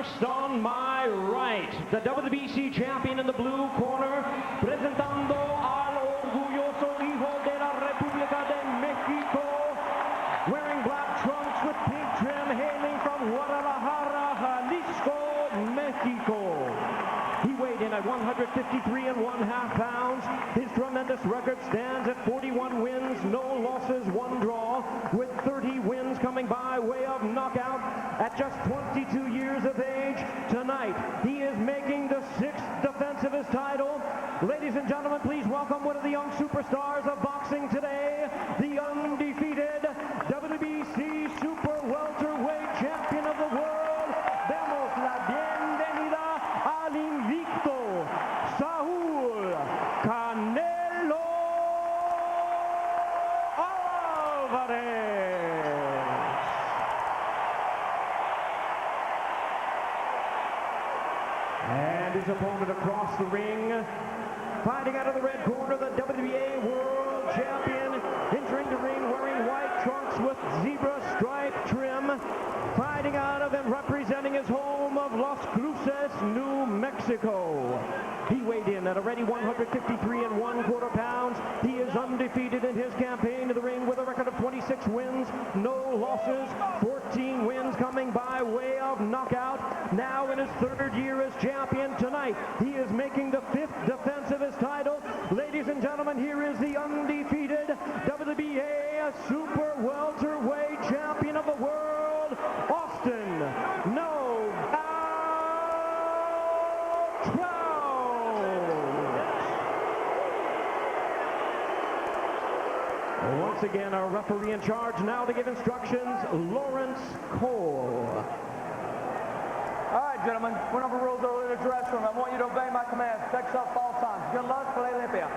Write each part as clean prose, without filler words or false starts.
Next on my right, the WBC champion in the blue corner, presentando al orgulloso hijo de la República de México, wearing black trunks with pink trim, hailing from Guadalajara, Jalisco, Mexico. He weighed in at 153½ pounds. His tremendous record stands at 41 wins, no losses, 1 draw, with 30 wins coming by way of knockout at just 22 years of age. Tonight, he is making the 6th defense of his title. Ladies and gentlemen, please welcome one of the young superstars of boxing today, the undefeated WBC Super Welterweight Champion of the world. Demos la bienvenida al invicto Saúl Canelo Álvarez. And his opponent across the ring, fighting out of the red corner, the WBA World Champion, entering the ring wearing white trunks with zebra stripe trim, fighting out of and representing his home of Las Cruces, New Mexico. He weighed in at already 153¼ pounds. He is undefeated in his campaign to the ring with a record of 26 wins, no losses, 14 wins coming by way of knockout. Now in his 3rd year as champion. Tonight, he is making the 5th defense of his title. Ladies and gentlemen, here is the undefeated WBA Super Welterweight Champion of the world, Austin Trout. Once again, our referee in charge now to give instructions, Lawrence Cole. All right, gentlemen, went over rules earlier in the dressing room. I want you to obey my commands. Text up all times. Good luck, play limpia.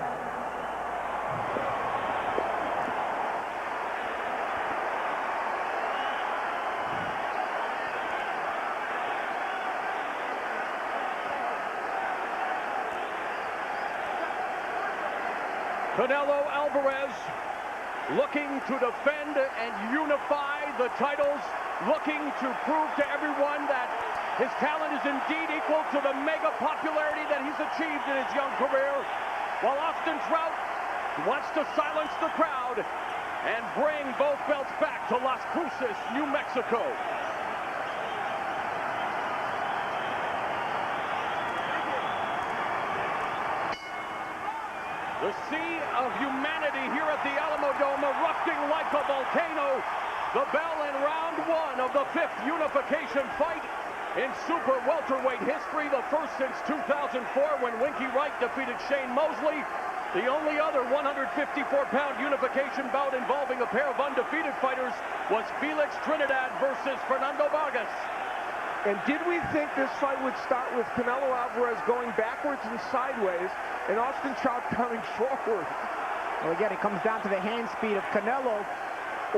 Canelo Álvarez looking to defend and unify the titles, looking to prove to everyone that his talent is indeed equal to the mega popularity that he's achieved in his young career, while Austin Trout wants to silence the crowd and bring both belts back to Las Cruces, New Mexico. The sea of humanity here at the Alamodome erupting like a volcano. The bell in round 1 of the 5th unification fight in super welterweight history, the first since 2004 when Winky Wright defeated Shane Mosley. The only other 154-pound unification bout involving a pair of undefeated fighters was Felix Trinidad versus Fernando Vargas. And did we think this fight would start with Canelo Álvarez going backwards and sideways and Austin Trout coming forward? Well, again, it comes down to the hand speed of Canelo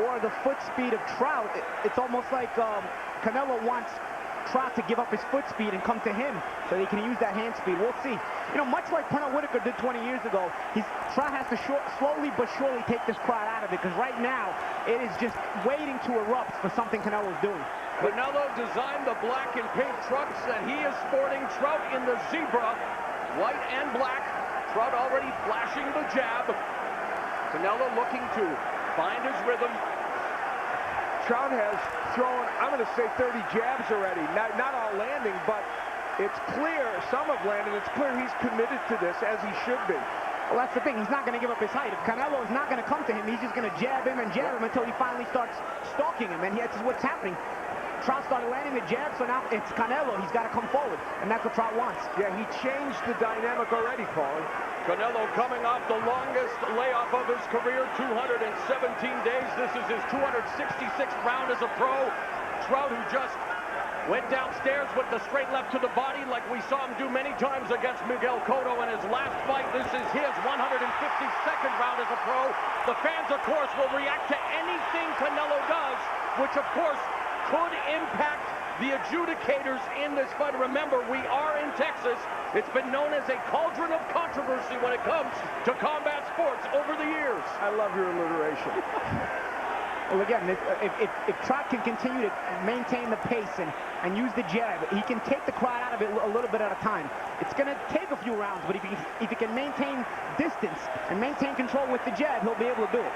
or the foot speed of Trout. It's almost like Canelo wants Trout to give up his foot speed and come to him so he can use that hand speed. We'll see. You know, much like Pernell Whitaker did 20 years ago, Trout has to slowly but surely take this crowd out of it, because right now it is just waiting to erupt for something Canelo's doing. Canelo designed the black and pink trucks, and he is sporting Trout in the zebra, white and black. Trout already flashing the jab. Canelo looking to find his rhythm. Trout has thrown, I'm going to say 30 jabs already. Not all landing, but it's clear, some have landed, it's clear he's committed to this, as he should be. Well, that's the thing. He's not going to give up his height. If Canelo is not going to come to him, he's just going to jab him and jab him until he finally starts stalking him, and that's what's happening. Trout started landing the jab, so now it's Canelo. He's got to come forward, and that's what Trout wants. Yeah, he changed the dynamic already, Paul. Canelo coming off the longest layoff of his career, 217 days. This is his 266th round as a pro. Trout, who just went downstairs with the straight left to the body like we saw him do many times against Miguel Cotto in his last fight. This is his 152nd round as a pro. The fans, of course, will react to anything Canelo does, which, of course, could impact the adjudicators in this fight. Remember, we are in Texas. It's been known as a cauldron of controversy when it comes to combat sports over the years. I love your alliteration. Well, again, if Trout can continue to maintain the pace and use the jab, he can take the crowd out of it a little bit at a time. It's going to take a few rounds, but if he can maintain distance and maintain control with the jab, he'll be able to do it.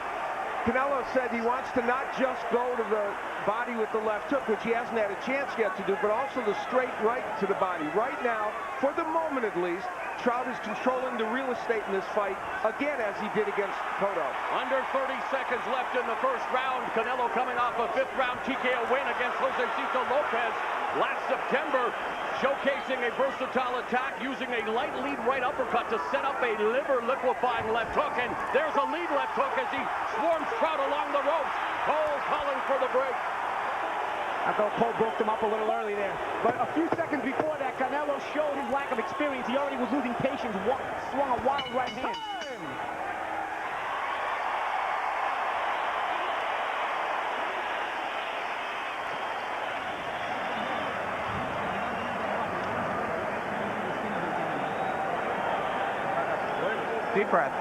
Canelo said he wants to not just go to the body with the left hook, which he hasn't had a chance yet to do, but also the straight right to the body. Right now, for the moment at least, Trout is controlling the real estate in this fight, again, as he did against Cotto. Under 30 seconds left in the first round. Canelo coming off a 5th-round TKO win against Josecito Lopez last September, showcasing a versatile attack using a light lead right uppercut to set up a liver-liquefying left hook. And there's a lead left hook as he swarms Trout along the ropes. Cole calling for the break. I thought Cole broke them up a little early there. But a few seconds before that, Canelo showed his lack of experience. He already was losing patience, swung a wild right hand. Deep breath.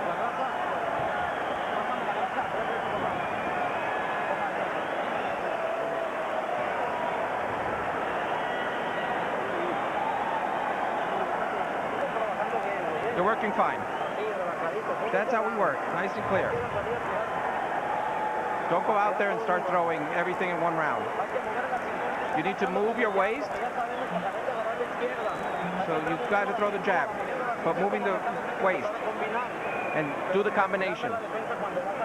You're working fine. That's how we work, nice and clear. Don't go out there and start throwing everything in one round. You need to move your waist. So you've got to throw the jab, but moving the waist and do the combination.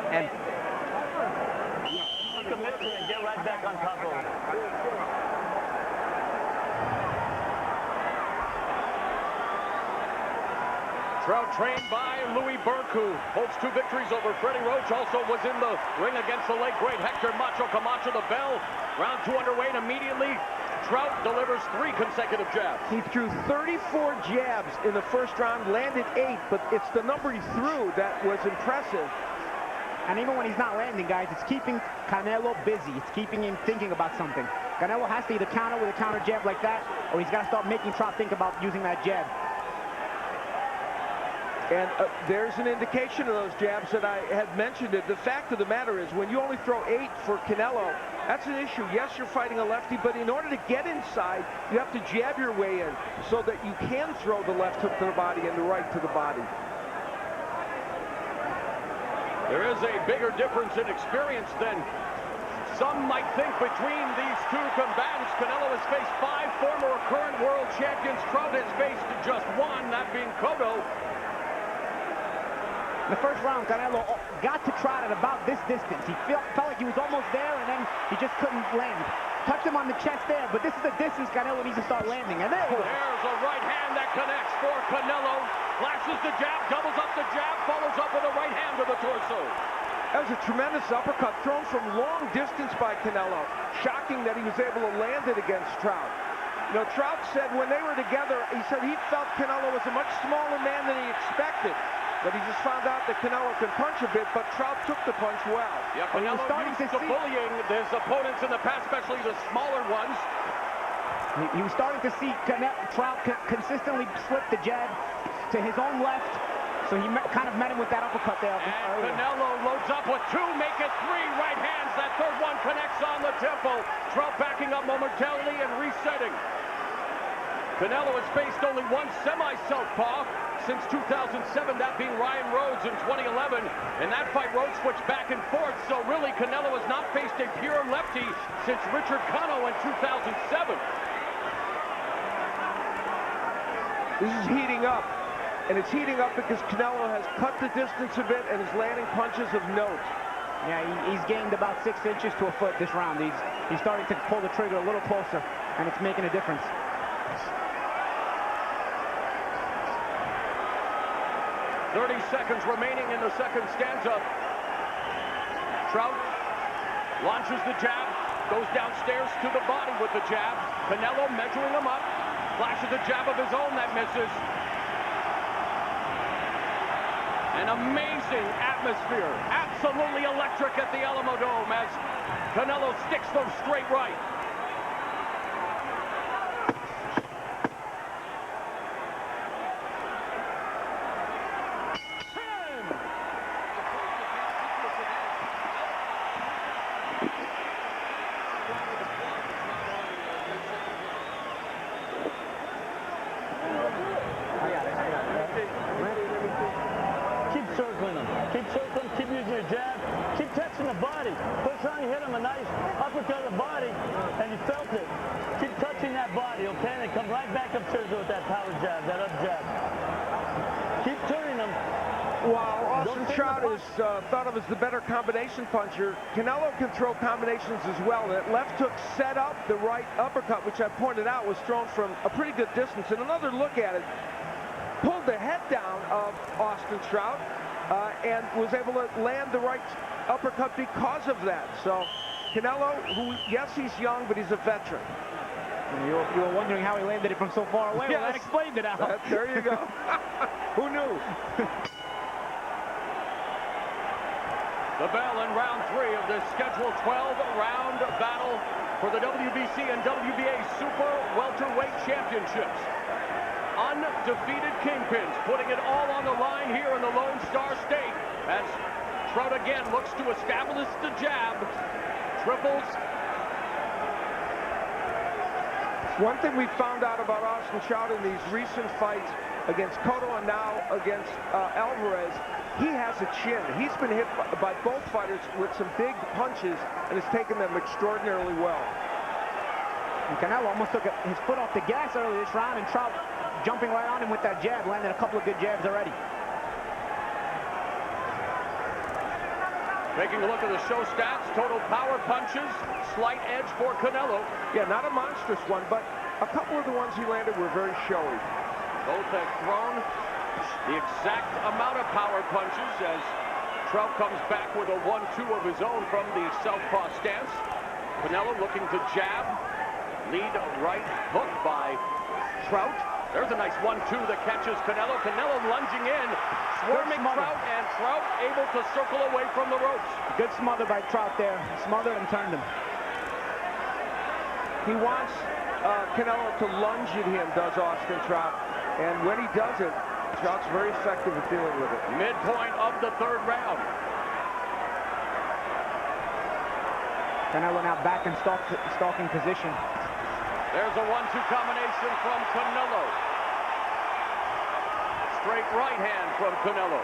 And get right back on top of it. Trout trained by Louis Burke, who holds 2 victories over Freddie Roach. Also was in the ring against the late great Hector Macho Camacho. The bell. Round 2 underway, and immediately Trout delivers 3 consecutive jabs. He threw 34 jabs in the first round, landed 8, but it's the number he threw that was impressive. And even when he's not landing, guys, it's keeping Canelo busy. It's keeping him thinking about something. Canelo has to either counter with a counter jab like that, or he's got to start making Trout think about using that jab. And there's an indication of those jabs that I had mentioned. The fact of the matter is, when you only throw 8 for Canelo, that's an issue. Yes, you're fighting a lefty, but in order to get inside, you have to jab your way in so that you can throw the left hook to the body and the right to the body. There is a bigger difference in experience than some might think between these 2 combatants. Canelo has faced 5 former or current world champions. Trout has faced just 1, that being Cotto. In the first round, Canelo got to Trout at about this distance. He felt like he was almost there, and then he just couldn't land. Touched him on the chest there, but this is the distance Canelo needs to start landing. And there he goes. There's a right hand that connects for Canelo. Flashes the jab, doubles up the jab, follows up with a right hand to the torso. That was a tremendous uppercut thrown from long distance by Canelo. Shocking that he was able to land it against Trout. You know, Trout said when they were together, he said he felt Canelo was a much smaller man than he expected. But he just found out that Canelo can punch a bit, but Trout took the punch well. Yeah, Canelo used to bullying his opponents in the past, especially the smaller ones. He was starting to see Trout consistently slip the jab to his own left, so he kind of met him with that uppercut there. And Canelo loads up with 2, make it 3 right hands. That third one connects on the temple. Trout backing up momentarily and resetting. Canelo has faced only 1 semi-southpaw since 2007, that being Ryan Rhodes in 2011. In that fight, Rhodes switched back and forth, so really Canelo has not faced a pure lefty since Richard Cano in 2007. This is heating up, and it's heating up because Canelo has cut the distance a bit and is landing punches of note. Yeah, he's gained about 6 inches to a foot this round. He's starting to pull the trigger a little closer, and it's making a difference. 30 seconds remaining in the second stanza. Trout launches the jab, goes downstairs to the body with the jab. Canelo measuring him up, flashes a jab of his own that misses. An amazing atmosphere, absolutely electric at the Alamo Dome as Canelo sticks those straight right. uppercut of the body, and you felt it. Keep touching that body, okay? And then come right back upstairs with that power jab, that up jab. Keep turning them. While Austin Trout is thought of as the better combination puncher, Canelo can throw combinations as well. That left hook set up the right uppercut, which I pointed out was thrown from a pretty good distance. And another look at it, pulled the head down of Austin Trout and was able to land the right uppercut because of that. So Canelo, who, yes, he's young, but he's a veteran. You were wondering how he landed it from so far away. Yes. Well, that explained it, Al. There you go. Who knew? The bell in round 3 of this scheduled 12-round battle for the WBC and WBA Super Welterweight Championships. Undefeated kingpins putting it all on the line here in the Lone Star State as Trout again looks to establish the jab. Triples. One thing we found out about Austin Trout in these recent fights against Cotto and now against Alvarez, he has a chin. He's been hit by both fighters with some big punches and has taken them extraordinarily well. And Canelo almost took his foot off the gas earlier this round, and Trout jumping right on him with that jab, landed a couple of good jabs already. Taking a look at the show stats, total power punches, slight edge for Canelo. Yeah, not a monstrous one, but a couple of the ones he landed were very showy. Both have thrown the exact amount of power punches as Trout comes back with a 1-2 of his own from the southpaw stance. Canelo looking to jab. Lead right hook by Trout. There's a nice 1-2 that catches Canelo. Canelo lunging in, swarming Trout, and Trout able to circle away from the ropes. Good smother by Trout there. Smothered and turned him. He wants Canelo to lunge at him, does Austin Trout. And when he does it, Trout's very effective at dealing with it. Midpoint of the 3rd round. Canelo now back in stalking position. There's a 1-2 combination from Canelo. Straight right hand from Canelo.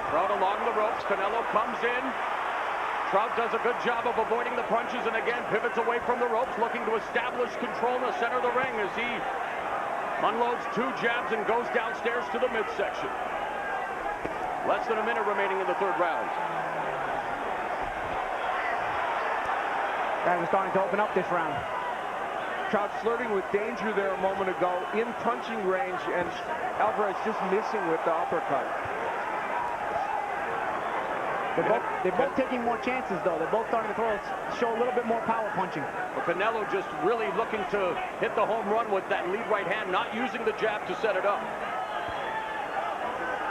Trout along the ropes. Canelo comes in. Trout does a good job of avoiding the punches and again pivots away from the ropes, looking to establish control in the center of the ring as he unloads 2 jabs and goes downstairs to the midsection. Less than a minute remaining in the 3rd round. Guys are starting to open up this round. Trout flirting with danger there a moment ago in punching range, and Alvarez just missing with the uppercut. They're both taking more chances, though. They're both starting to show a little bit more power punching. Well, Canelo just really looking to hit the home run with that lead right hand, not using the jab to set it up.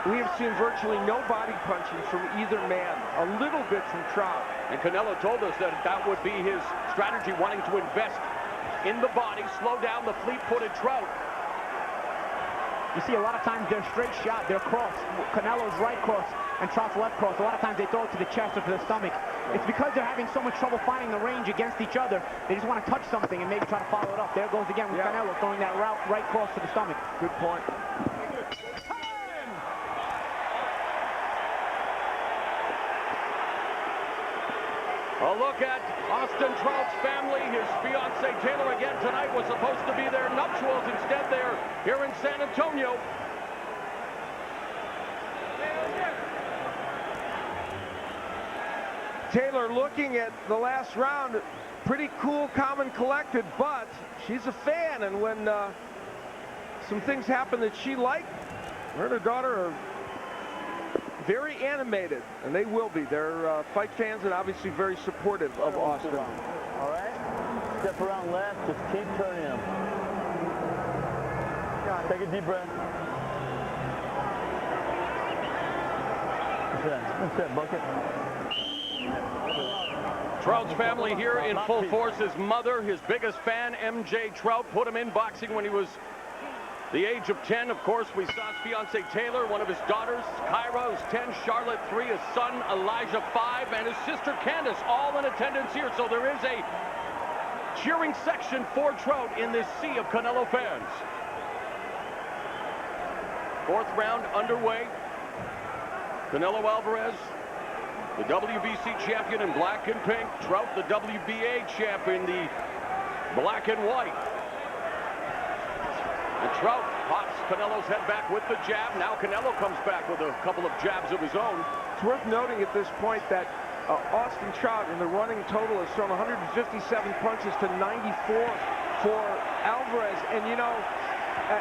We have seen virtually no body punching from either man, a little bit from Trout. And Canelo told us that that would be his strategy, wanting to invest in the body, slow down the fleet-footed Trout. You see a lot of times they're straight shot, they're cross. Canelo's right cross and Trout's left cross. A lot of times they throw it to the chest or to the stomach. It's because they're having so much trouble finding the range against each other. They just want to touch something and maybe try to follow it up. There goes again with Canelo throwing that right cross to the stomach. Good point. A look at Austin Trout's family. His fiancée Taylor again tonight was supposed to be their nuptials. Instead, they're here in San Antonio. Taylor looking at the last round, pretty cool, calm, and collected, but she's a fan, and when some things happen that she liked, her and her daughter are very animated, and they will be. They're fight fans and obviously very supportive of Austin. All right? Step around left, just keep turning him. Take a deep breath. That's that bucket. Trout's family here in full force. His mother, his biggest fan, MJ Trout, put him in boxing when he was the age of 10. Of course, we saw his fiancée Taylor, one of his daughters, Kyra, who's 10, Charlotte 3, his son Elijah 5, and his sister Candace, all in attendance here. So there is a cheering section for Trout in this sea of Canelo fans. 4th round underway. Canelo Alvarez the WBC champion in black and pink. Trout, the WBA champion, the black and white. And Trout pops Canelo's head back with the jab. Now Canelo comes back with a couple of jabs of his own. It's worth noting at this point that Austin Trout in the running total has thrown 157 punches to 94 for Alvarez. And you know,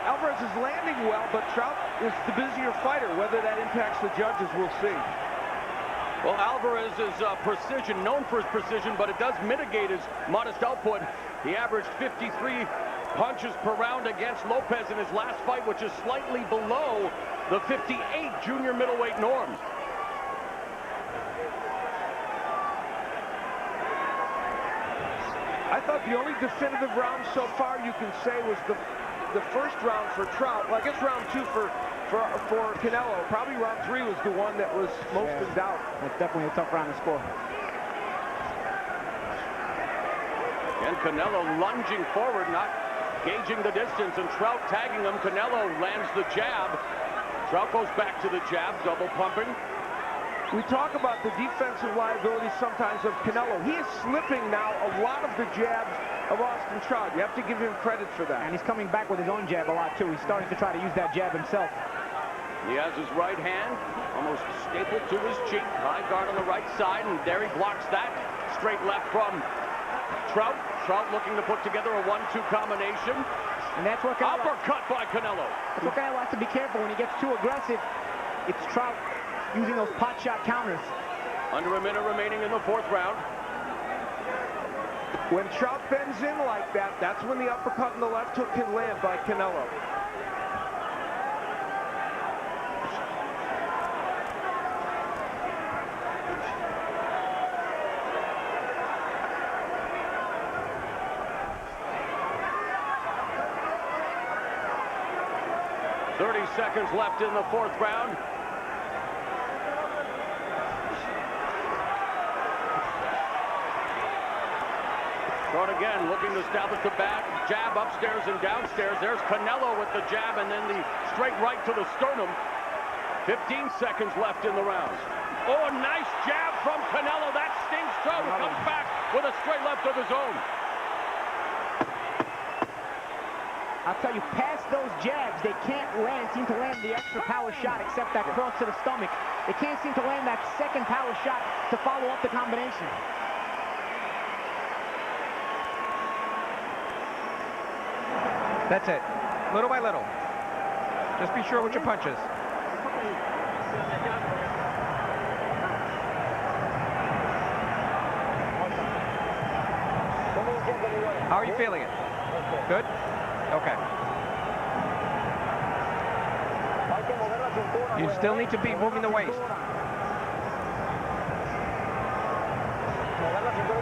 Alvarez is landing well, but Trout is the busier fighter. Whether that impacts the judges, we'll see. Well, Alvarez is precision, known for his precision, but it does mitigate his modest output. He averaged 53 punches per round against Lopez in his last fight, which is slightly below the 58 junior middleweight norm. I thought the only definitive round so far you can say was the first round for Trout. Well, I guess round 2 for Canelo. Probably round 3 was the one that was most in doubt. That's definitely a tough round to score. And Canelo lunging forward, not gauging the distance, and Trout tagging him. Canelo lands the jab. Trout goes back to the jab, double pumping. We talk about the defensive liability sometimes of Canelo. He is slipping now a lot of the jabs of Austin Trout. You have to give him credit for that. And he's coming back with his own jab a lot, too. He's starting to try to use that jab himself. He has his right hand almost stapled to his cheek. High guard on the right side, and there he blocks that. Straight left from Trout. Trout looking to put together a 1-2 combination. And that's what Canelo... Uppercut by Canelo. That's what Canelo has to be careful when he gets too aggressive. It's Trout using those pot shot counters. Under a minute remaining in the 4th round. When Trout bends in like that, that's when the uppercut in the left hook can land by Canelo. Seconds left in the 4th round. Trout again looking to establish the back, jab upstairs and downstairs. There's Canelo with the jab and then the straight right to the sternum. 15 seconds left in the round. Oh, a nice jab from Canelo. That stings Trout, who comes back with a straight left of his own. I'll tell you, past those jabs, they can't seem to land the extra power shot except that cross to the stomach. They can't seem to land that second power shot to follow up the combination. That's it. Little by little. Just be sure with your punches. How are you feeling it? Good? Okay. You still need to be moving the waist.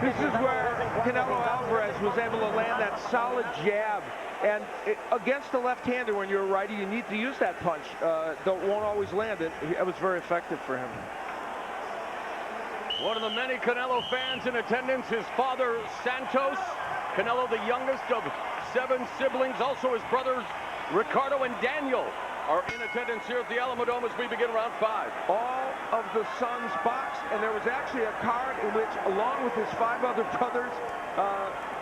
This is where Canelo Alvarez was able to land that solid jab. And against the left-hander, when you're a righty, you need to use that punch. Won't always land it. It was very effective for him. One of the many Canelo fans in attendance, his father, Santos. Canelo, the youngest of 7 siblings. Also his brothers, Ricardo and Daniel, are in attendance here at the Alamodome as we begin round 5. All of the sons box, and there was actually a card in which, along with his 5 other brothers,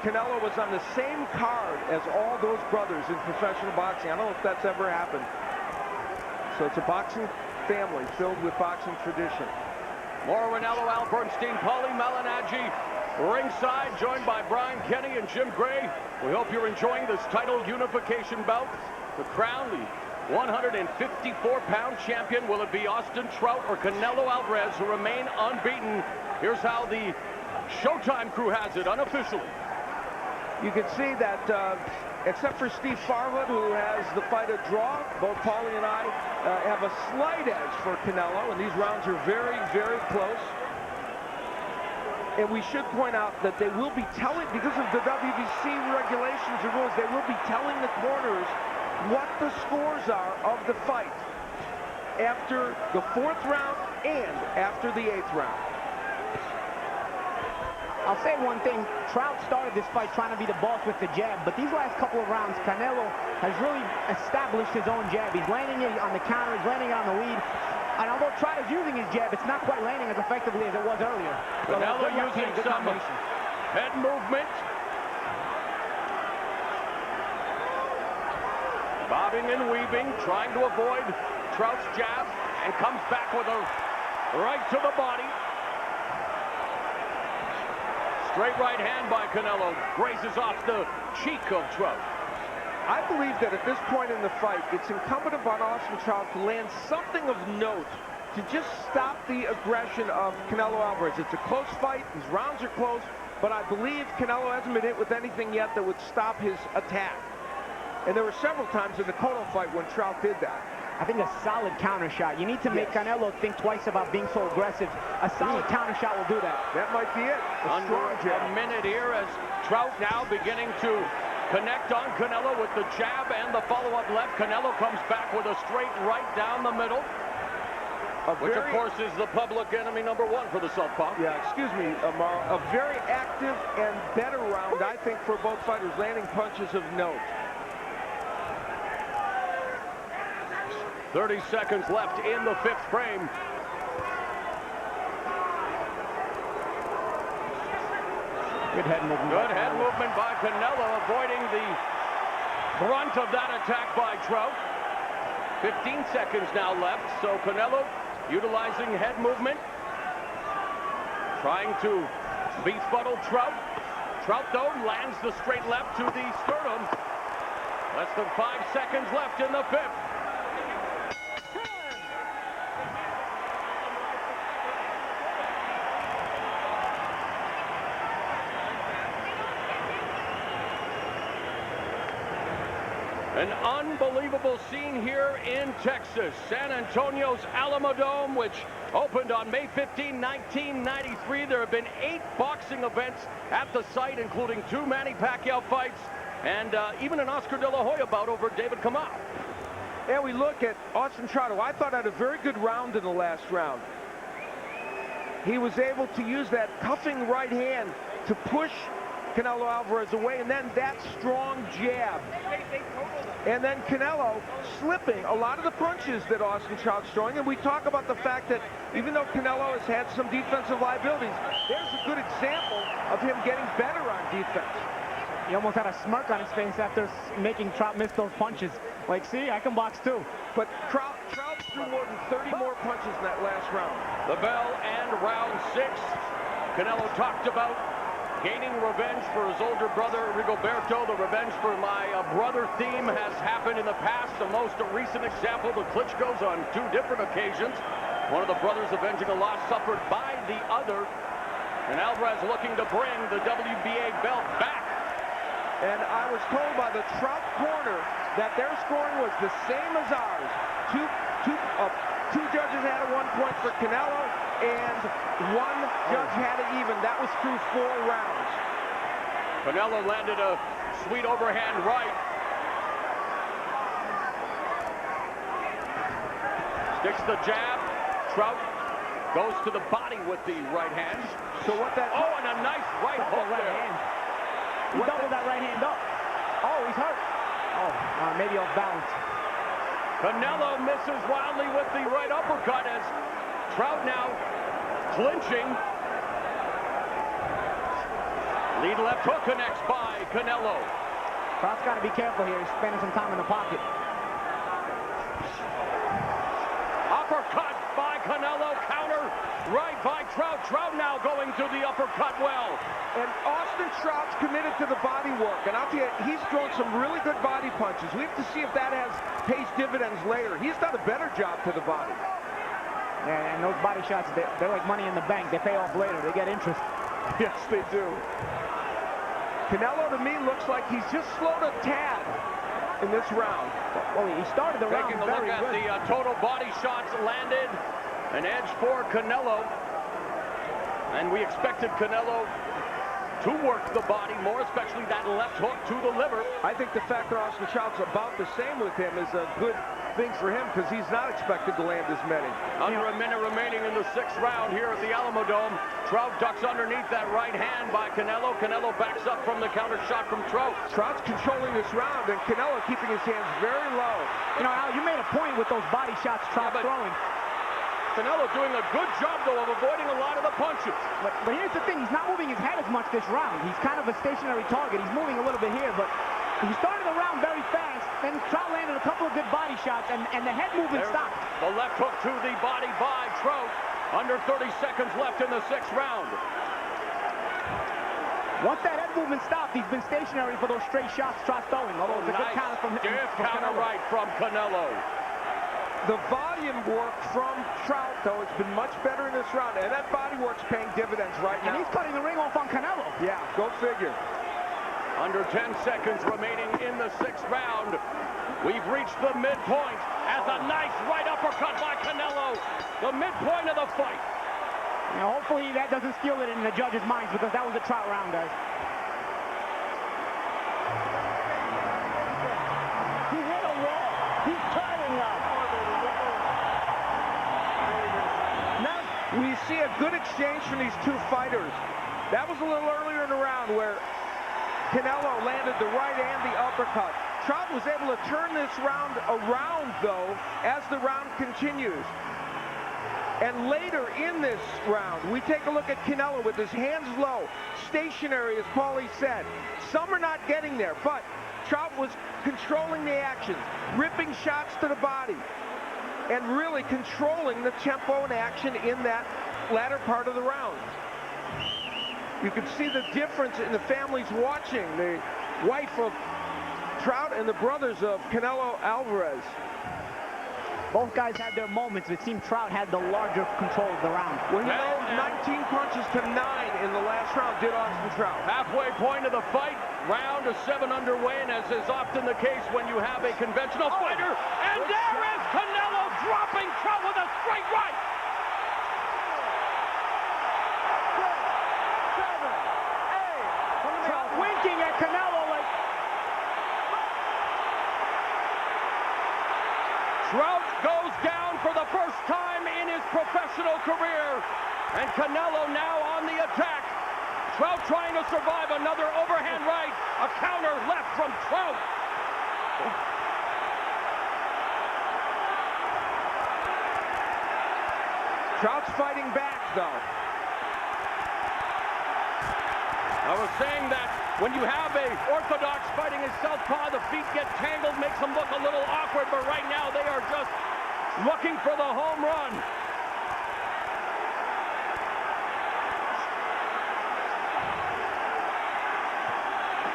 Canelo was on the same card as all those brothers in professional boxing. I don't know if that's ever happened. So it's a boxing family filled with boxing tradition. Mauro Ranallo, Al Bernstein, Paulie Malignaggi, ringside, joined by Brian Kenny and Jim Gray. We hope you're enjoying this title unification bout. The crown, the 154-pound champion. Will it be Austin Trout or Canelo Alvarez, who remain unbeaten? Here's how the Showtime crew has it unofficially. You can see that, except for Steve Farhood, who has the fight a draw, both Paulie and I have a slight edge for Canelo, and these rounds are very, very close. And we should point out that they will be telling, because of the WBC regulations and rules, they will be telling the corners what the scores are of the fight after the 4th round and after the 8th round. I'll say one thing. Trout started this fight trying to be the boss with the jab, but these last couple of rounds, Canelo has really established his own jab. He's landing it on the counter, he's landing it on the lead. And although Trout is using his jab, it's not quite landing as effectively as it was earlier. Canelo using some head movement. Bobbing and weaving, trying to avoid Trout's jab, and comes back with a right to the body. Straight right hand by Canelo grazes off the cheek of Trout. I believe that at this point in the fight, it's incumbent upon Austin Trout to land something of note to just stop the aggression of Canelo Alvarez. It's a close fight. These rounds are close, but I believe Canelo hasn't been hit with anything yet that would stop his attack. And there were several times in the Cotto fight when Trout did that. I think a solid counter shot. You need to make Canelo think twice about being so aggressive. A solid counter shot will do that. That might be it. Under a minute here as Trout now beginning to connect on Canelo with the jab and the follow-up left. Canelo comes back with a straight right down the middle, which of course is the public enemy number one for the southpaw. Yeah, excuse me, Amaro. A very active and better round, I think, for both fighters, landing punches of note. 30 seconds left in the fifth frame. Good head movement. Good head movement by Canelo, avoiding the brunt of that attack by Trout. 15 seconds now left, so Canelo utilizing head movement, trying to befuddle Trout. Trout, though, lands the straight left to the sternum. Less than 5 seconds left in the fifth. An unbelievable scene here in Texas. San Antonio's Alamodome, which opened on May 15, 1993. There have been 8 boxing events at the site, including 2 Manny Pacquiao fights and even an Oscar De La Hoya bout over David Kamau. And we look at Austin Trout, who I thought had a very good round in the last round. He was able to use that cuffing right hand to push Canelo Alvarez away, and then that strong jab. And then Canelo slipping a lot of the punches that Austin Trout's throwing. And we talk about the fact that even though Canelo has had some defensive liabilities, there's a good example of him getting better on defense. He almost had a smirk on his face after making Trout miss those punches. Like, see, I can box too. But Trout threw more than 30 more punches in that last round. The bell and round 6. Canelo talked about gaining revenge for his older brother, Rigoberto. The revenge for my brother theme has happened in the past. The most recent example, the Klitschko's on 2 different occasions. One of the brothers avenging a loss suffered by the other. And Alvarez looking to bring the WBA belt back. And I was told by the Trout corner that their scoring was the same as ours. Two judges had a 1 point for Canelo, and 1 judge had it even. That was through 4 rounds. Canelo landed a sweet overhand right. Sticks the jab. Trout goes to the body with the right hand. So what that... Oh, and a nice right hook there. He doubled that right hand up. Oh, he's hurt. Oh, maybe off balance. Canelo misses wildly with the right uppercut as Trout now clinching. Lead left hook connects by Canelo. Trout's got to be careful here. He's spending some time in the pocket. Uppercut by Canelo, counter right by Trout. Trout now going to the uppercut well. And Austin Trout's committed to the body work. And I'll tell you, he's thrown some really good body punches. We have to see if that pays dividends later. He's done a better job to the body. Yeah, and those body shots, they're like money in the bank. They pay off later. They get interest. Yes, they do. Canelo, to me, looks like he's just slowed a tad in this round. Well, he started the round Taking a look very at good. the total body shots landed. An edge for Canelo. And we expected Canelo to work the body more, especially that left hook to the liver. I think the fact that Austin Trout's about the same with him is a good thing for him because he's not expected to land as many. Under a minute remaining in the 6th round here at the Alamodome. Trout ducks underneath that right hand by Canelo. Canelo backs up from the counter shot from Trout. Trout's controlling this round, and Canelo keeping his hands very low. You know, Al, you made a point with those body shots Trout's throwing. Canelo doing a good job, though, of avoiding a lot of the punches. But here's the thing, he's not moving his head as much this round. He's kind of a stationary target. He's moving a little bit here, but he started the round very fast. Then Trout landed a couple of good body shots, and the head movement stopped. The left hook to the body by Trout. Under 30 seconds left in the 6th round. Once that head movement stopped, he's been stationary for those straight shots Trout's throwing. Although it's a good counter from him. Stiff counter right from Canelo. The volume work from Trout, though, has been much better in this round, and that body work's paying dividends right now. And he's cutting the ring off on Canelo. Yeah, go figure. Under 10 seconds remaining in the 6th round. We've reached the midpoint as a nice right uppercut by Canelo. The midpoint of the fight. Now, hopefully that doesn't steal it in the judges' minds, because that was a Trout round, guys. He hit a wall. He's turning up. We see a good exchange from these two fighters. That was a little earlier in the round where Canelo landed the right and the uppercut. Trout was able to turn this round around, though, as the round continues. And later in this round, we take a look at Canelo with his hands low, stationary, as Paulie said. Some are not getting there, but Trout was controlling the actions, ripping shots to the body, and really controlling the tempo and action in that latter part of the round. You can see the difference in the families watching. The wife of Trout and the brothers of Canelo Alvarez. Both guys had their moments. It seemed Trout had the larger control of the round. Well, he landed 19 punches to 9 in the last round, did Austin Trout. Halfway point of the fight. Round 7 underway, and as is often the case when you have a conventional fighter. And there is Canelo dropping Trout with a straight right. Trout winking at Canelo like... Trout goes down for the first time in his professional career. And Canelo now on the attack. Trout trying to survive another overhand right. A counter left from Trout. Trout's fighting back, though. I was saying that when you have a orthodox fighting a southpaw, the feet get tangled, makes them look a little awkward, but right now they are just looking for the home run.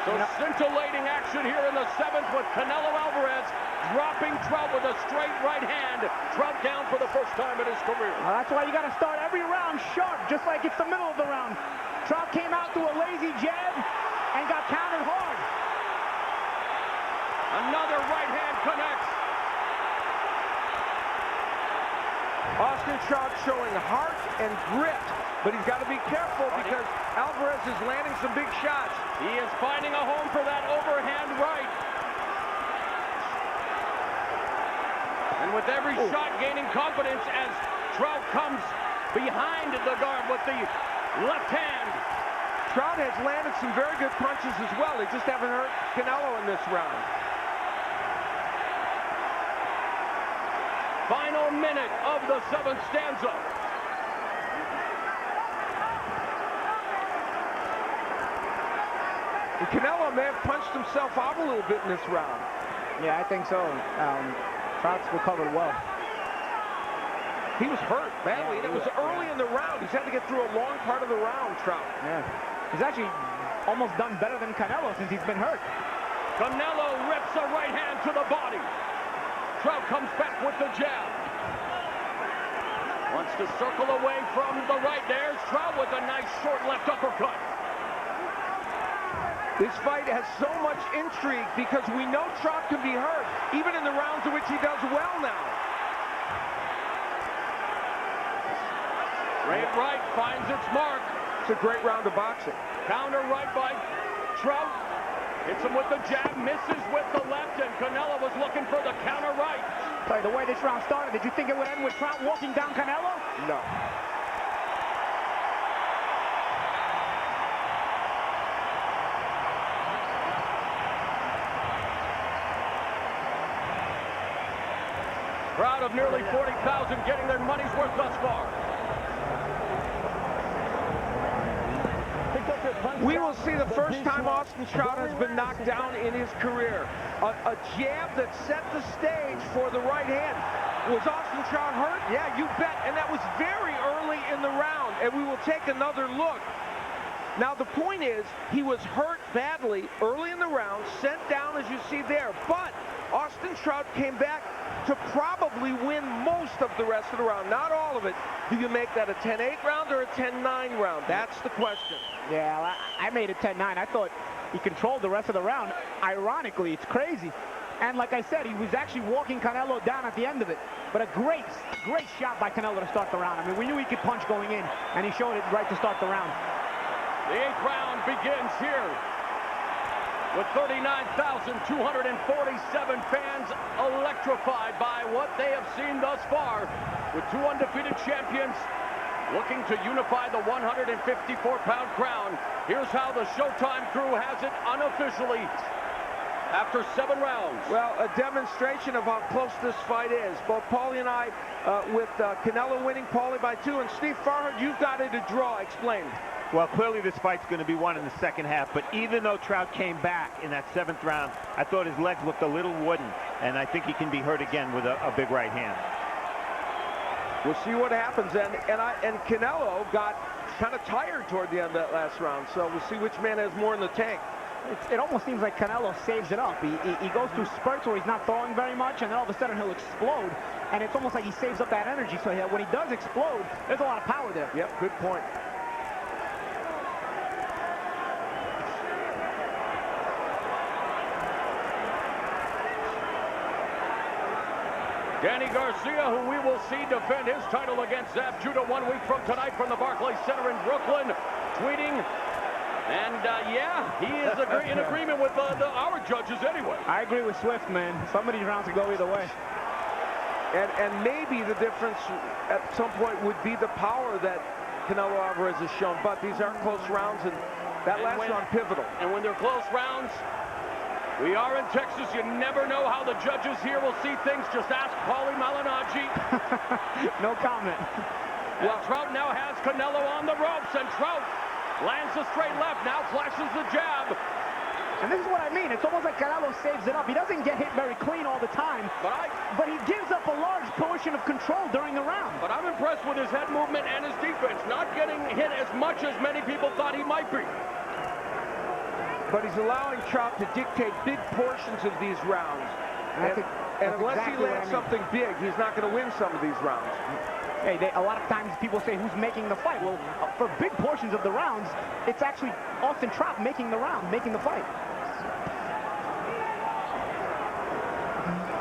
So scintillating action here in the 7th with Canelo Alvarez dropping Trout with a straight right hand. Trout down for the first time in his career. Well, that's why you got to start every round sharp, just like it's the middle of the round. Trout came out to a lazy jab and got countered hard. Another right hand connects. Austin Trout showing heart and grit, but he's got to be careful because Alvarez is landing some big shots. He is finding a home for that overhand right. And with every shot gaining confidence as Trout comes behind the guard with the left hand. Trout has landed some very good punches as well. They just haven't hurt Canelo in this round. Final minute of the 7th stanza. And Canelo may have punched himself out a little bit in this round. Yeah, I think so. Trout's recovered well. He was hurt badly, and it was early in the round. He's had to get through a long part of the round, Trout. Yeah. He's actually almost done better than Canelo since he's been hurt. Canelo rips a right hand to the body. Trout comes back with the jab. Wants to circle away from the right. There's Trout with a nice short left uppercut. This fight has so much intrigue because we know Trout can be hurt, even in the rounds in which he does well now. Straight right finds its mark. It's a great round of boxing. Counter right by Trout. Hits him with the jab, misses with the left, and Canelo was looking for the counter right. By the way this round started, did you think it would end with Trout walking down Canelo? No. Crowd of nearly 40,000 getting their money's worth thus far. We will see the first time Austin Trout has been knocked down in his career. A jab that set the stage for the right hand. Was Austin Trout hurt? Yeah, you bet. And that was very early in the round. And we will take another look. Now, the point is, he was hurt badly early in the round, sent down as you see there. But Austin Trout came back to probably win most of the rest of the round. Not all of it. Do you make that a 10-8 round or a 10-9 round? That's the question. Yeah, I made it 10-9. I thought he controlled the rest of the round. Ironically, it's crazy. And like I said, he was actually walking Canelo down at the end of it. But a great shot by Canelo to start the round. I mean, we knew he could punch going in, and he showed it right to start the round. The 8th round begins here with 39,247 fans electrified by what they have seen thus far, with 2 undefeated champions looking to unify the 154-pound crown. Here's how the Showtime crew has it unofficially after 7 rounds. Well, a demonstration of how close this fight is. Both Paulie and I, with Canelo winning, Paulie by 2, and Steve Farhad, you've got it a draw. Explain. Well, clearly this fight's going to be won in the second half, but even though Trout came back in that 7th round, I thought his legs looked a little wooden, and I think he can be hurt again with a big right hand. We'll see what happens, and Canelo got kind of tired toward the end of that last round, so we'll see which man has more in the tank. It almost seems like Canelo saves it up. He goes through spurts where he's not throwing very much, and then all of a sudden he'll explode, and it's almost like he saves up that energy, so when he does explode, there's a lot of power there. Yep, good point. Danny Garcia, who we will see defend his title against Zab Judah 1 week from tonight from the Barclays Center in Brooklyn, tweeting, and yeah, he is in agreement with our judges anyway. I agree with Swift, man. Some of these rounds could go either way. And maybe the difference at some point would be the power that Canelo Alvarez has shown, but these are close rounds, and that last round pivotal. And when they're close rounds, we are in Texas. You never know how the judges here will see things. Just ask Paulie Malignaggi. No comment. Well, Trout now has Canelo on the ropes, and Trout lands a straight left, now flashes the jab. And this is what I mean. It's almost like Canelo saves it up. He doesn't get hit very clean all the time, but he gives up a large portion of control during the round. But I'm impressed with his head movement and his defense, not getting hit as much as many people thought he might be. But he's allowing Trout to dictate big portions of these rounds. And unless he lands something big, he's not going to win some of these rounds. Hey, a lot of times people say, who's making the fight? Well, for big portions of the rounds, it's actually Austin Trout making the round, making the fight.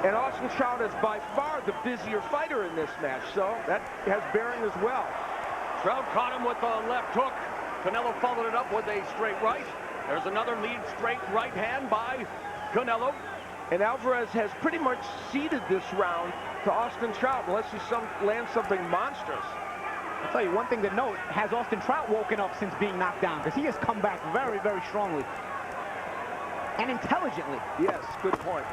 And Austin Trout is by far the busier fighter in this match, so that has bearing as well. Trout caught him with a left hook. Canelo followed it up with a straight right. There's another lead straight right hand by Canelo. And Alvarez has pretty much ceded this round to Austin Trout unless he lands something monstrous. I'll tell you one thing to note, has Austin Trout woken up since being knocked down? Because he has come back very, very strongly. And intelligently. Yes, good point.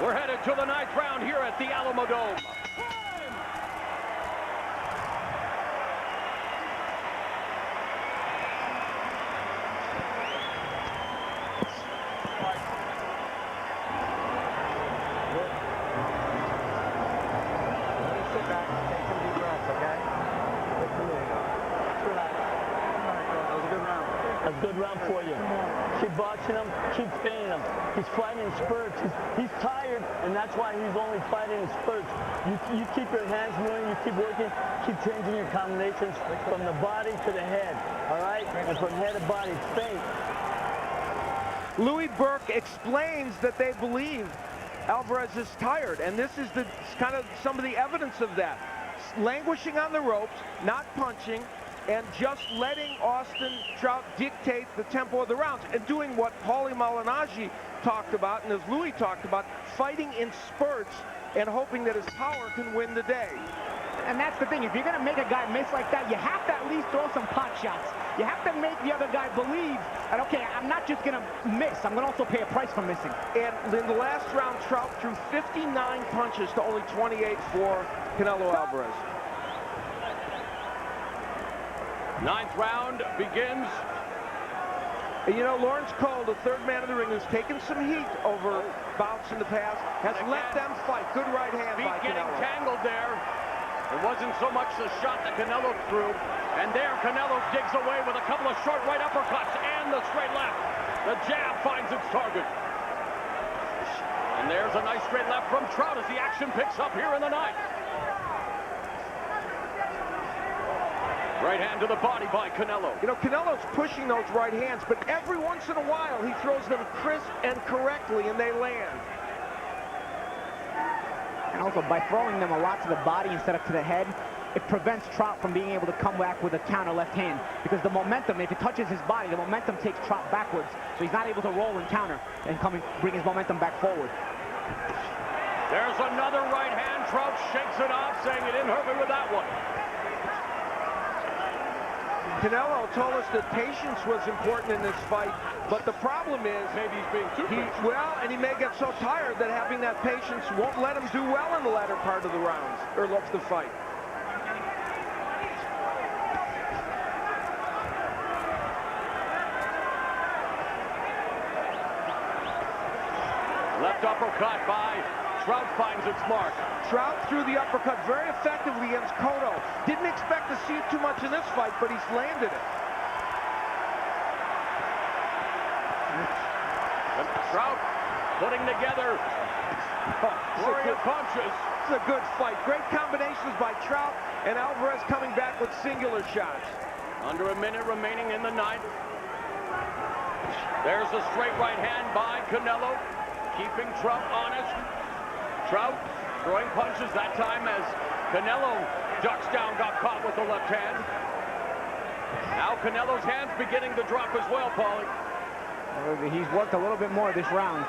We're headed to the 9th round here at the Alamo Dome. A good round for you. Keep boxing him, keep pinning him. He's fighting in spurts. He's tired, and that's why he's only fighting in spurts. You keep your hands moving, you keep working, keep changing your combinations from the body to the head, all right? And from head to body, feint. Louis Burke explains that they believe Alvarez is tired, and this is kind of some of the evidence of that. Languishing on the ropes, not punching, and just letting Austin Trout dictate the tempo of the rounds and doing what Paulie Malignaggi talked about and as Louis talked about, fighting in spurts and hoping that his power can win the day. And that's the thing. If you're going to make a guy miss like that, you have to at least throw some pot shots. You have to make the other guy believe that, okay, I'm not just going to miss. I'm going to also pay a price for missing. And in the last round, Trout threw 59 punches to only 28 for Canelo Alvarez. Ninth round begins. And you know, Lawrence Cole, the third man in the ring, who's taken some heat over bouts in the past, has let them fight. Good right hand by Feet getting Canelo. tangled there. It wasn't so much the shot that Canelo threw. And there, Canelo digs away with a couple of short right uppercuts and the straight left. The jab finds its target. And there's a nice straight left from Trout as the action picks up here in the ninth. Right hand to the body by Canelo. You know, Canelo's pushing those right hands, but every once in a while he throws them crisp and correctly, and they land. And also, by throwing them a lot to the body instead of to the head, it prevents Trout from being able to come back with a counter left hand. Because the momentum, if it touches his body, the momentum takes Trout backwards. So he's not able to roll and counter and bring his momentum back forward. There's another right hand. Trout shakes it off, saying he didn't hurt me with that one. Canelo told us that patience was important in this fight, but the problem is maybe he's being too patient. And he may get so tired that having that patience won't let him do well in the latter part of the rounds, or of the fight. Left uppercut by Trout finds its mark. Trout threw the uppercut very effectively against Cotto. Didn't expect to see it too much in this fight, but he's landed it. And Trout putting together warrior punches. It's a good fight. Great combinations by Trout, and Alvarez coming back with singular shots. Under a minute remaining in the ninth. There's a straight right hand by Canelo, keeping Trout honest. Trout throwing punches that time as Canelo ducks down, got caught with the left hand. Now Canelo's hands beginning to drop as well, Paulie. He's worked a little bit more this round,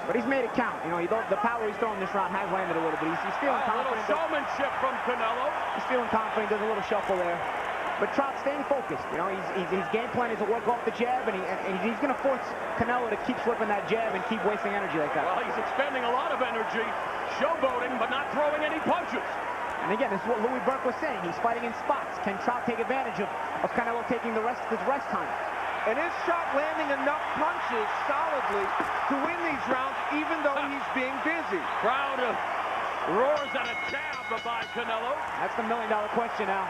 but he's made it count. You know, the power he's throwing this round has landed a little bit. He's feeling confident. A little showmanship from Canelo. He's feeling confident. Does a little shuffle there. But Trout staying focused. You know, his game plan is to work off the jab, and he's going to force Canelo to keep slipping that jab and keep wasting energy like that. Well, he's expending a lot of energy, showboating, but not throwing any punches. And again, this is what Louis Burke was saying. He's fighting in spots. Can Trout take advantage of Canelo taking the rest of his rest time? And is Trout landing enough punches solidly to win these rounds, even though he's being busy? Crowd roars at a jab by Canelo. That's the million-dollar question now.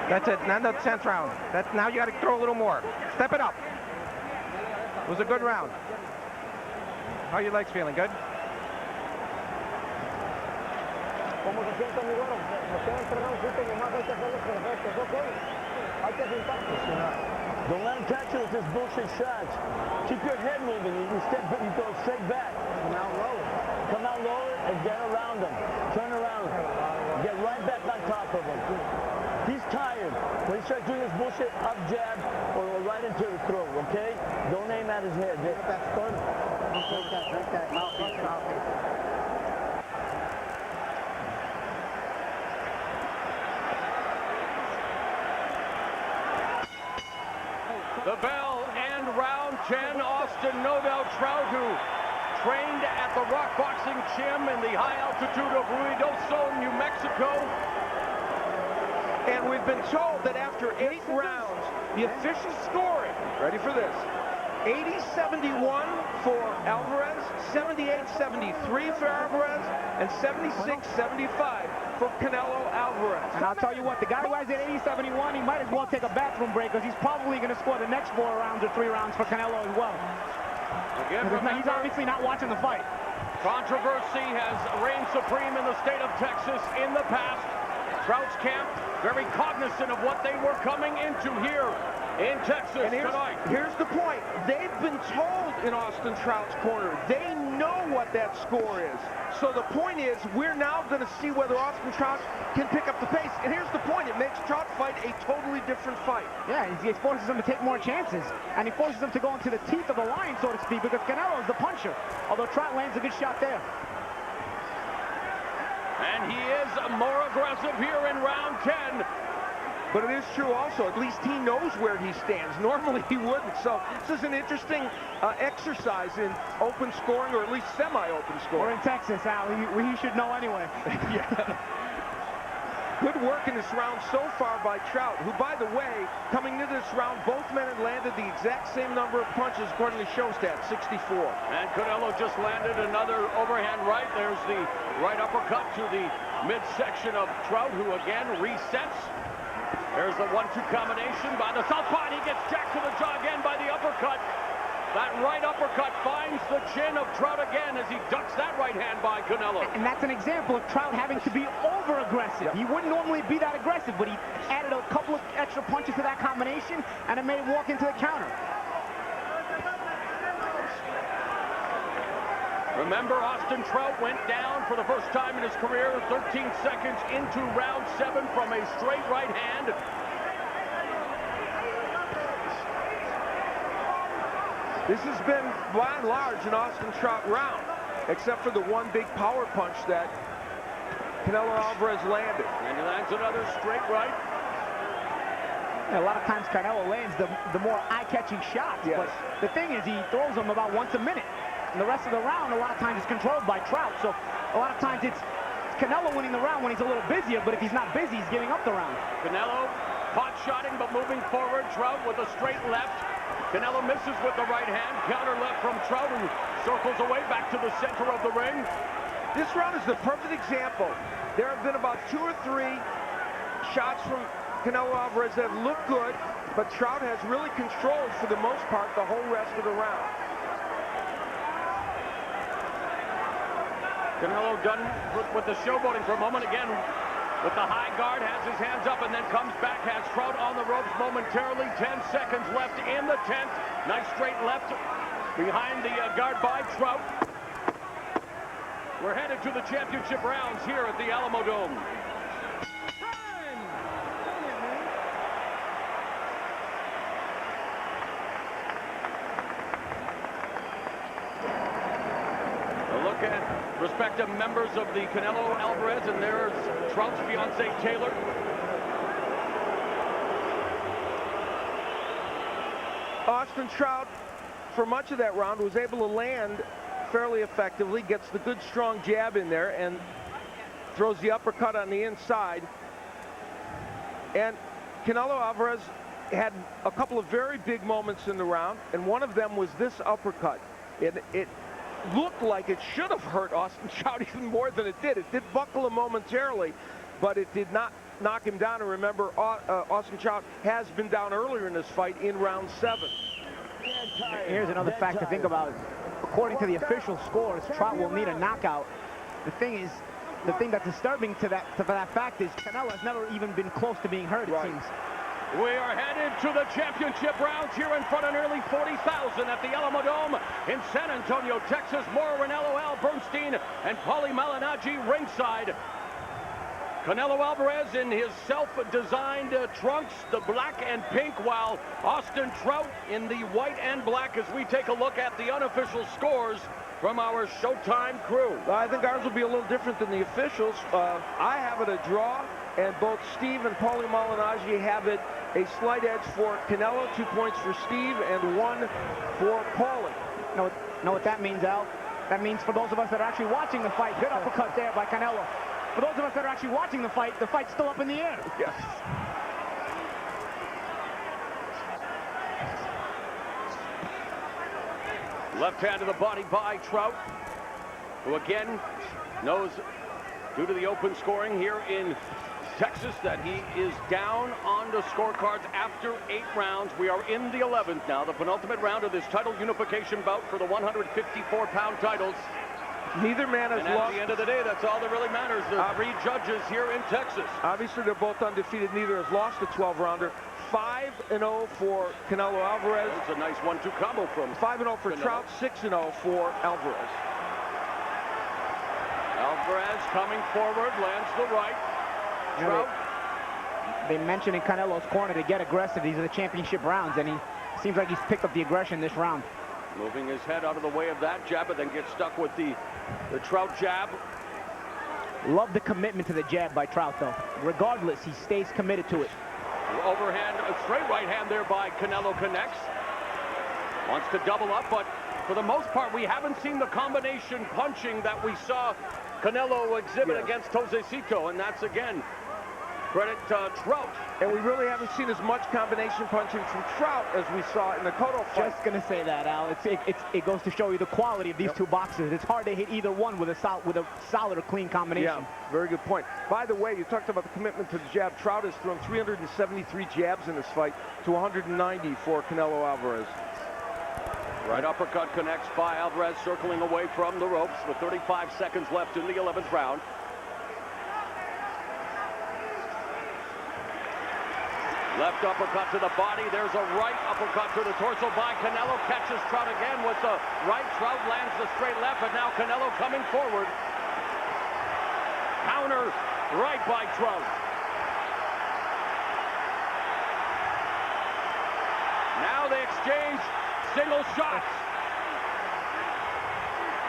That's it. Not the 10th round. Now you got to throw a little more. Step it up. It was a good round. How are your legs feeling? Good? Don't let him catch you with his bullshit shots. Keep your head moving. You go straight back. Come out lower. Come out lower and get around him. Turn around. Get right back on top of him. He's tired. When he starts doing this bullshit up jab or right into the throat, okay? Don't aim at his head. That's good. Drink that. Mouthpiece. The bell and round 10. Austin No Doubt Trout, who trained at the Rock Boxing Gym in the high altitude of Ruidoso, New Mexico. And we've been told that after 8 rounds, the official scoring, ready for this, 80-71 for Alvarez, 78-73 for Alvarez, and 76-75 for Canelo Alvarez. And I'll tell you what, the guy who has it 80-71, he might as well take a bathroom break, because he's probably going to score the next 4 rounds or 3 rounds for Canelo as well. Again, He's obviously not watching the fight. Controversy has reigned supreme in the state of Texas in the past. Trout's camp very cognizant of what they were coming into here in Texas tonight. Here's the point. They've been told in Austin Trout's corner. They know what that score is. So the point is, we're now going to see whether Austin Trout can pick up the pace. And here's the point. It makes Trout fight a totally different fight. Yeah, he forces him to take more chances. And he forces him to go into the teeth of the lion, so to speak, because Canelo is the puncher. Although Trout lands a good shot there. And he is more aggressive here in round 10. But it is true also, at least he knows where he stands. Normally he wouldn't. So this is an interesting exercise in open scoring, or at least semi-open scoring. We're in Texas, Al. He should know anyway. Yeah. Good work in this round so far by Trout, who, by the way, coming into this round, both men had landed the exact same number of punches according to Showstat, 64. And Canelo just landed another overhand right. There's the right uppercut to the midsection of Trout, who again resets. There's the 1-2 combination by the southpaw, and he gets jacked to the jaw again by the uppercut. That right uppercut finds the chin of Trout again as he ducks that right hand by Canelo. And that's an example of Trout having to be over-aggressive. Yep. He wouldn't normally be that aggressive, but he added a couple of extra punches to that combination, and it made him walk into the counter. Remember, Austin Trout went down for the first time in his career 13 seconds into round 7 from a straight right hand. This has been, by and large, an Austin Trout round, except for the one big power punch that Canelo Alvarez landed. And he lands another straight right. Yeah, a lot of times Canelo lands the more eye-catching shots, yes. But the thing is, he throws them about once a minute. And the rest of the round, a lot of times, is controlled by Trout. So a lot of times it's Canelo winning the round when he's a little busier, but if he's not busy, he's giving up the round. Canelo pot-shotting, but moving forward. Trout with a straight left. Canelo misses with the right hand. Counter left from Trout, who circles away back to the center of the ring. This round is the perfect example. There have been about 2 or 3 shots from Canelo Alvarez that look good, but Trout has really controlled, for the most part, the whole rest of the round. Canelo done with the showboating for a moment again. With the high guard, has his hands up and then comes back, has Trout on the ropes momentarily. 10 seconds left in the 10th. Nice straight left behind the guard by Trout. We're headed to the championship rounds here at the Alamo Dome. Look at respective members of the Canelo Alvarez, and there's Trout's fiancée Taylor. Austin Trout, for much of that round, was able to land fairly effectively, gets the good strong jab in there and throws the uppercut on the inside. And Canelo Alvarez had a couple of very big moments in the round, and one of them was this uppercut. It looked like it should have hurt Austin Trout even more than it did. It did buckle him momentarily, but it did not knock him down. And remember, Austin Trout has been down earlier in this fight in round 7. Here's another fact to think about. According to the official scores, Trout will need a knockout. The thing that's disturbing to that fact is Canelo has never even been close to being hurt, it seems. We are headed to the championship rounds here in front of nearly 40,000 at the Alamo Dome in San Antonio, Texas. Mauro Ranallo, Al Bernstein, and Paulie Malignaggi ringside. Canelo Alvarez in his self-designed trunks, the black and pink, while Austin Trout in the white and black, as we take a look at the unofficial scores from our Showtime crew. I think ours will be a little different than the officials. I have it a draw, and both Steve and Paulie Malignaggi have it a slight edge for Canelo, 2 points for Steve and 1 for Paulie. Know what that means, Al? That means for those of us that are actually watching the fight, good uppercut there by Canelo. For those of us that are actually watching the fight's still up in the air. Yes. Left hand to the body by Trout, who again knows, due to the open scoring here in Texas, that he is down on the scorecards after 8 rounds. We are in the 11th now, the penultimate round of this title unification bout for the 154-pound titles. Neither man has And at lost. the end of the day, that's all that really matters. The three judges here in Texas. Obviously, they're both undefeated. Neither has lost a 12-rounder. 5-0 for Canelo Alvarez. It's a nice 1-2 combo from 5-0 for Canelo. Trout. 6-0 for Alvarez. Alvarez coming forward, lands the right. You know, Trout. they mentioned in Canelo's corner to get aggressive. These are the championship rounds, and he seems like he's picked up the aggression this round. Moving his head out of the way of that jab, but then gets stuck with the Trout jab. Love the commitment to the jab by Trout, though. Regardless, he stays committed to it. Overhand, a straight right hand there by Canelo connects. Wants to double up, but for the most part, we haven't seen the combination punching that we saw Canelo exhibit against Josecito, and that's, again, credit Trout. And we really haven't seen as much combination punching from Trout as we saw in the Cotto fight. Just gonna say that, Al. It goes to show you the quality of these two boxers. It's hard to hit either one with a solid or clean combination. Yeah, very good point. By the way, you talked about the commitment to the jab. Trout has thrown 373 jabs in this fight to 190 for Canelo Alvarez. Right uppercut connects by Alvarez, circling away from the ropes with 35 seconds left in the 11th round. Left uppercut to the body. There's a right uppercut to the torso by Canelo. Catches Trout again with the right. Trout lands the straight left, but now Canelo coming forward. Counter right by Trout. Now they exchange single shots.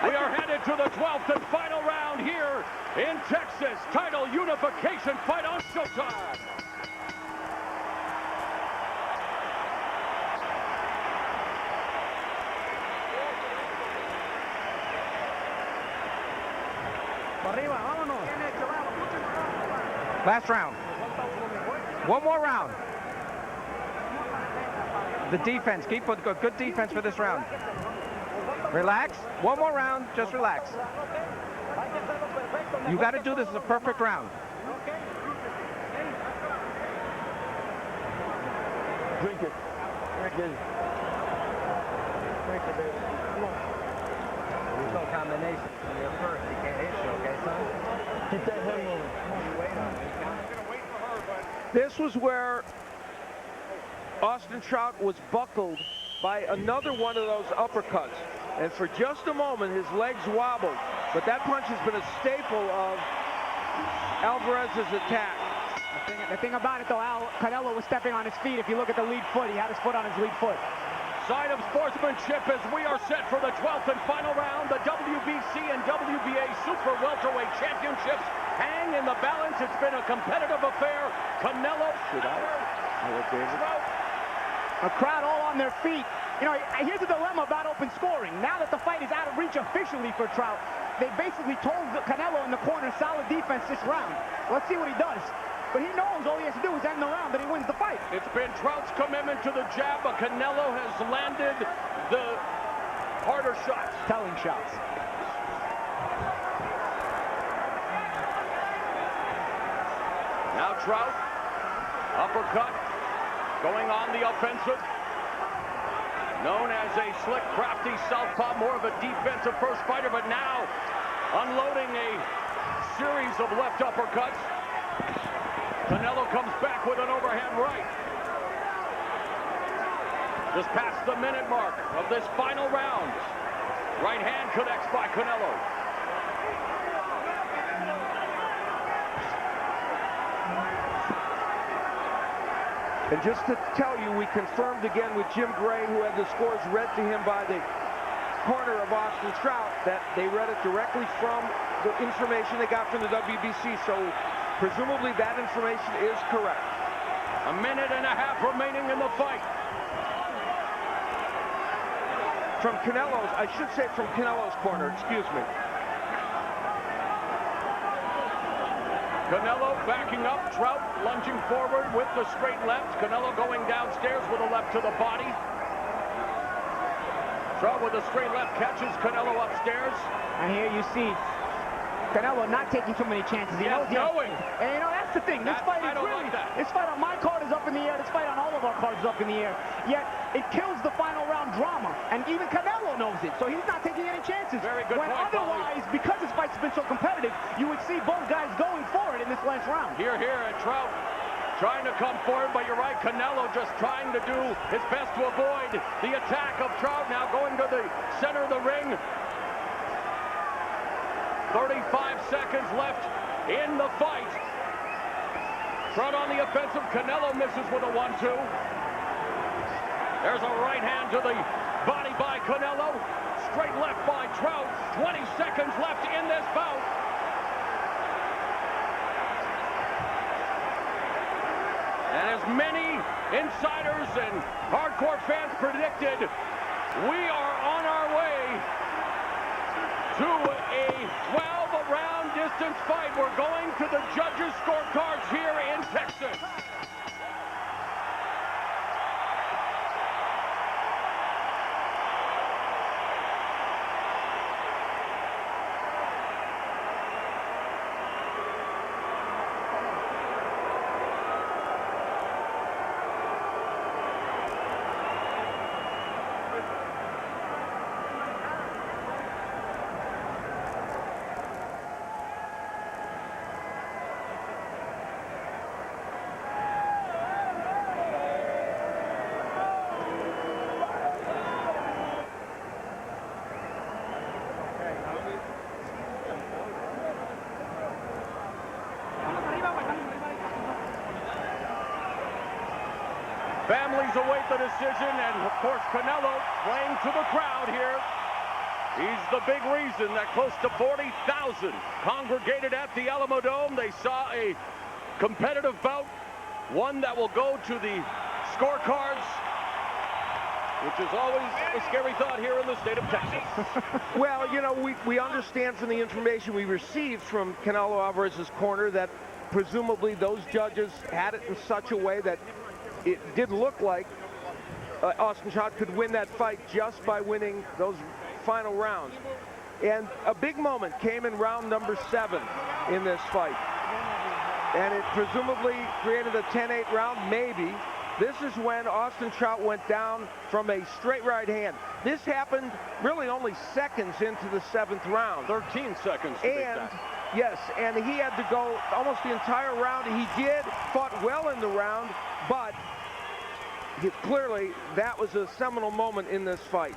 We are headed to the 12th and final round here in Texas. Title unification fight on Showtime. Last round. One more round. The defense. Keep a good defense for this round. Relax. One more round. Just relax. You got to do this as a perfect round. Drink it. Drink it. Drink it, baby. Come on. There's no combination. You're first. You can't hit you, okay, son? Keep that head moving. This was where Austin Trout was buckled by another one of those uppercuts. And for just a moment, his legs wobbled. But that punch has been a staple of Alvarez's attack. The thing about it, though, Al, Canelo was stepping on his feet. If you look at the lead foot, he had his foot on his lead foot. Sign of sportsmanship as we are set for the 12th and final round. The WBC and WBA Super Welterweight Championships hang in the balance. It's been a competitive affair. Canelo. A crowd all on their feet. You know, here's the dilemma about open scoring. Now that the fight is out of reach officially for Trout, they basically told Canelo in the corner solid defense this round. Let's see what he does. But he knows all he has to do is end the round, and he wins the fight. It's been Trout's commitment to the jab, but Canelo has landed the harder shots. Telling shots. Now Trout, uppercut, going on the offensive. Known as a slick, crafty southpaw, more of a defensive first fighter, but now unloading a series of left uppercuts. Canelo comes back with an overhand right. Just past the minute mark of this final round. Right hand connects by Canelo. And just to tell you, we confirmed again with Jim Gray, who had the scores read to him by the corner of Austin Trout, that they read it directly from the information they got from the WBC. So presumably that information is correct. A minute and a half remaining in the fight. From Canelo's, I should say from Canelo's corner, excuse me. Canelo backing up, Trout lunging forward with the straight left. Canelo going downstairs with a left to the body. Trout with a straight left catches Canelo upstairs. And here you see Canelo not taking too many chances. He knows knowing. And you know, that's the thing. This fight I is don't really, like that. this fight on my card is up in the air. This fight on all of our cards is up in the air. Yet, it kills the final round drama. And even Canelo knows it. So he's not taking any chances. Very good when point, otherwise, because this fight's been so competitive, you would see both guys going for it in this last round. Here, and Trout trying to come forward, but you're right, Canelo just trying to do his best to avoid the attack of Trout. Now going to the center of the ring. 35 seconds left in the fight. Trout on the offensive. Canelo misses with a 1-2. There's a right hand to the body by Canelo. Straight left by Trout. 20 seconds left in this bout. And as many insiders and hardcore fans predicted, we are on our way to a 12-round distance fight. We're going to the judges' scorecards here in Texas. Families await the decision, and of course Canelo playing to the crowd here. He's the big reason that close to 40,000 congregated at the Alamo Dome. They saw a competitive bout, one that will go to the scorecards, which is always a scary thought here in the state of Texas. Well, you know, we understand from the information we received from Canelo Alvarez's corner that presumably those judges had it in such a way that it did look like Austin Trout could win that fight just by winning those final rounds. And a big moment came in round number 7 in this fight. And it presumably created a 10-8 round, maybe. This is when Austin Trout went down from a straight right hand. This happened really only seconds into the 7th round. 13 seconds to be exact. Yes, and he had to go almost the entire round. He did, fought well in the round, but clearly that was a seminal moment in this fight.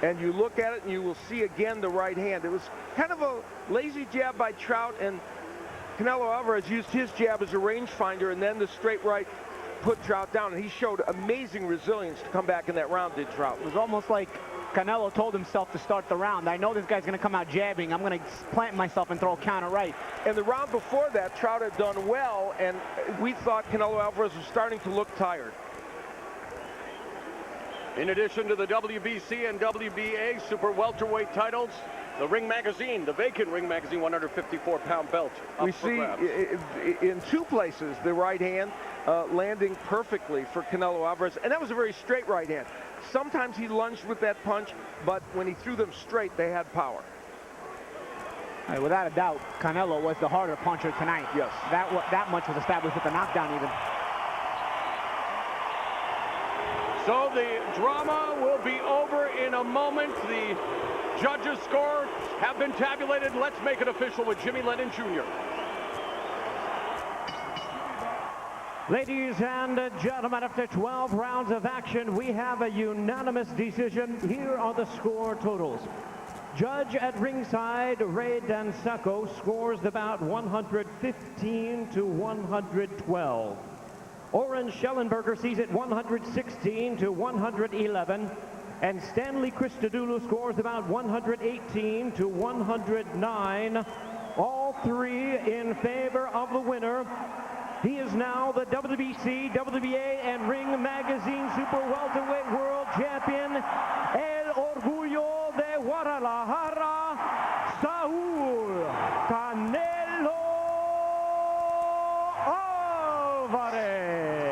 And you look at it and you will see again the right hand. It was kind of a lazy jab by Trout, and Canelo Alvarez used his jab as a rangefinder, and then the straight right put Trout down, and he showed amazing resilience to come back in that round, did Trout. It was almost like Canelo told himself to start the round. I know this guy's going to come out jabbing. I'm going to plant myself and throw a counter right. And the round before that, Trout had done well, and we thought Canelo Alvarez was starting to look tired. In addition to the WBC and WBA super welterweight titles, the Ring Magazine, the vacant Ring Magazine 154-pound belt. We see in 2 places the right hand landing perfectly for Canelo Alvarez, and that was a very straight right hand. Sometimes he lunged with that punch, but when he threw them straight, they had power. Without a doubt, Canelo was the harder puncher tonight. Yes. That much was established with the knockdown even. So the drama will be over in a moment. The judges' scores have been tabulated. Let's make it official with Jimmy Lennon Jr. Ladies and gentlemen, after 12 rounds of action, we have a unanimous decision. Here are the score totals. Judge at ringside, Ray Danseco, scores the bout 115 to 112. Oren Schellenberger sees it 116 to 111. And Stanley Christodoulou scores about 118 to 109. All 3 in favor of the winner. He is now the WBC, WBA, and Ring Magazine Super Welterweight World Champion, El Orgullo de Guadalajara, Saul Canelo Alvarez.